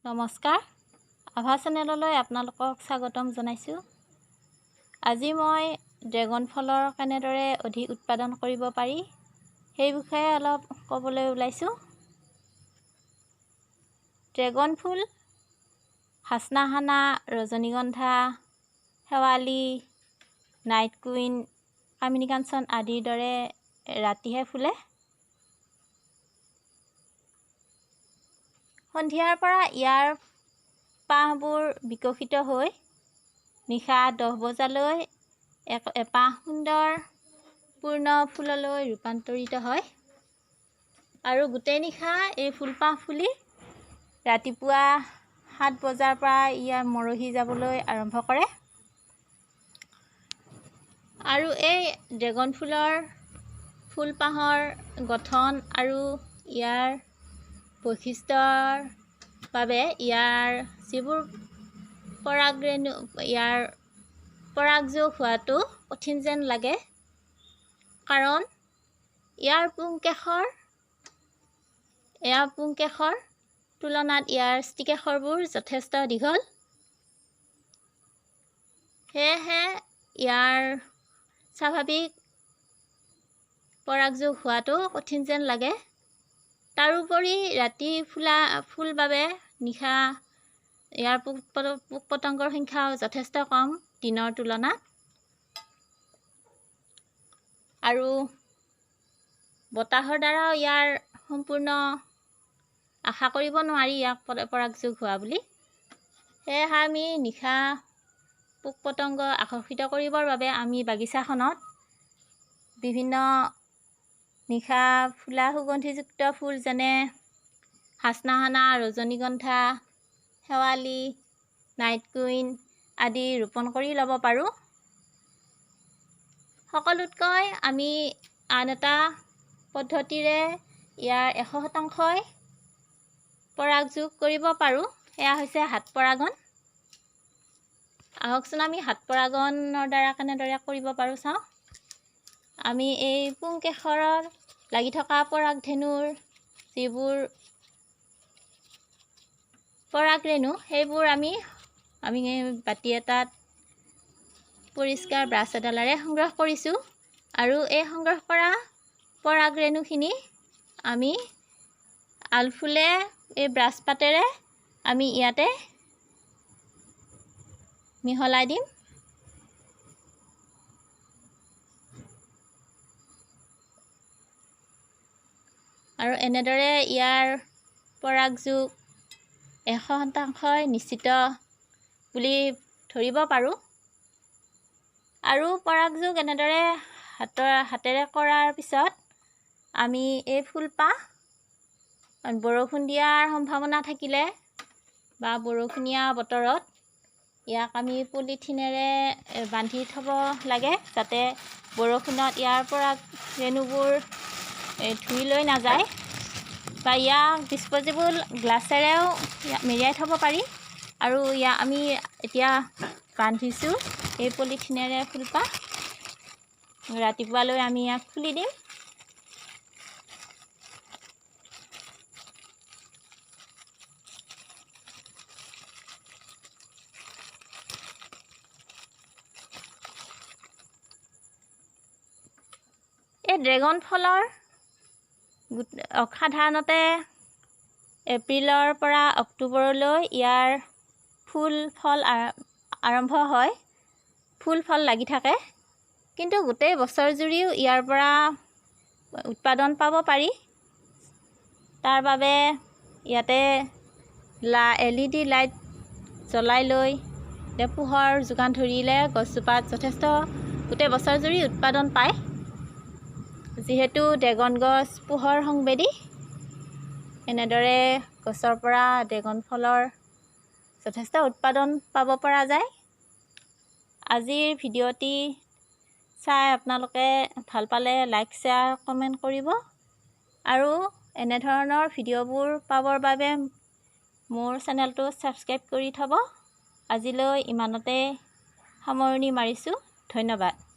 নমস্কাৰ, আভা চেনেললৈ আপোনালোকক স্বাগতম জনাইছোঁ। আজি মই ড্ৰেগন ফলৰ কেনেদৰে অধিক উৎপাদন কৰিব পাৰি সেই বিষয়ে অলপ ক'বলৈ ওলাইছোঁ। ড্ৰেগন ফুল, হাচনাহানা, ৰজনীগন্ধা, শেৱালি, নাইট কুইন, কামিনী কাঞ্চন আদিৰ দৰে ৰাতিহে ফুলে। সন্ধিয়াৰ পৰা ইয়াৰ পাহবোৰ বিকশিত হৈ নিশা 10 বজালৈ এপাহ সুন্দৰ পূৰ্ণ ফুললৈ ৰূপান্তৰিত হয় আৰু গোটেই নিশা এই ফুলপাহ ফুলি ৰাতিপুৱা 7 বজাৰ পৰা ইয়াৰ মৰহি যাবলৈ আৰম্ভ কৰে। আৰু এই ড্ৰেগন ফুলৰ ফুলপাহৰ গঠন আৰু ইয়াৰ বৈশিষ্ট্যৰ বাবে ইয়াৰ যিবোৰ পৰাগযোগ হোৱাটো কঠিন যেন লাগে, কাৰণ ইয়াৰ পুংকেশৰ তুলনাত ইয়াৰ ষ্টিকেশৰবোৰ যথেষ্ট দীঘল। সেয়েহে ইয়াৰ স্বাভাৱিক পৰাগযোগ হোৱাটো কঠিন যেন লাগে। তাৰোপৰি ৰাতি ফুল বাবে নিশা ইয়াৰ পোক পতংগৰ সংখ্যাও যথেষ্ট কম দিনৰ তুলনাত। আৰু বতাহৰ দ্বাৰাও ইয়াৰ সম্পূৰ্ণ আশা কৰিব নোৱাৰি ইয়াক পৰাগযোগ হোৱা বুলি। সেয়েহে আমি নিশা পোক পতংগ আকৰ্ষিত কৰিবৰ বাবে আমি বাগিচাখনত বিভিন্ন নিশা ফুলা সুগন্ধিযুক্ত ফুল যেনে হাচনাহানা, ৰজনীগন্ধা, শেৱালি, নাইট কুইন আদি ৰোপণ কৰি ল'ব পাৰোঁ। সকলোতকৈ আমি আন এটা পদ্ধতিৰে ইয়াৰ 100% পৰাগযোগ কৰিব পাৰোঁ, সেয়া হৈছে হাত পৰাগন। আহকচোন আমি হাত পৰাগনৰ দ্বাৰা কেনেদৰে কৰিব পাৰোঁ চাওঁ। আমি এই পুংকেশৰৰ লাগি থকা পৰাগধেনুৰ যিবোৰ পৰাগৰেণু সেইবোৰ আমি বাতি এটাত পৰিষ্কাৰ ব্ৰাছ এডালেৰে সংগ্ৰহ কৰিছোঁ। আৰু এই সংগ্ৰহ কৰা পৰাগৰেণুখিনি আমি আলফুলে এই ব্ৰাছ পাতেৰে আমি ইয়াতে মিহলাই দিম। আৰু এনেদৰে ইয়াৰ পৰাগযোগ 100% নিশ্চিত বুলি ধৰিব পাৰোঁ। আৰু পৰাগযোগ এনেদৰে হাতেৰে কৰাৰ পিছত আমি এই ফুলপাহ বৰষুণ দিয়াৰ সম্ভাৱনা থাকিলে বা বৰষুণীয়া বতৰত ইয়াক আমি পলিথিনেৰে বান্ধি থ'ব লাগে, যাতে বৰষুণত ইয়াৰ পৰাগৰেণুবোৰ ধুই লৈ নাযায়। বা ইয়াক ডিছপ'জেবল গ্লাছেৰেও মেৰিয়াই থ'ব পাৰি। আৰু আমি এতিয়া বান্ধিছোঁ এই পলিথিনেৰে ফুলপাহ। ৰাতিপুৱালৈ আমি ইয়াক খুলি দিম। এই ড্ৰেগন ফলৰ সাধাৰণতে এপ্ৰিলৰ পৰা অক্টোবৰলৈ ইয়াৰ ফুল-ফল আৰম্ভ হয়, ফুল-ফল লাগি থাকে। কিন্তু গোটেই বছৰ জুৰিও ইয়াৰ পৰা উৎপাদন পাব পাৰি। তাৰ বাবে ইয়াতে LED লাইট জ্বলাই লৈ পোহৰ যোগান ধৰিলে গছজোপাত যথেষ্ট গোটেই বছৰ জুৰি উৎপাদন পায়। যিহেতু ড্ৰেগন গছ পোহৰ সংবেদী, এনেদৰে গছৰ পৰা ড্ৰেগন ফলৰ যথেষ্ট উৎপাদন পাব পৰা যায়। আজিৰ ভিডিঅ'টি চাই আপোনালোকে ভাল পালে লাইক, শ্বেয়াৰ, কমেণ্ট কৰিব। আৰু এনেধৰণৰ ভিডিঅ'বোৰ পাবৰ বাবে মোৰ চেনেলটো ছাবস্ক্ৰাইব কৰি থ'ব। আজিলৈ ইমানতে সামৰণি মাৰিছোঁ। ধন্যবাদ।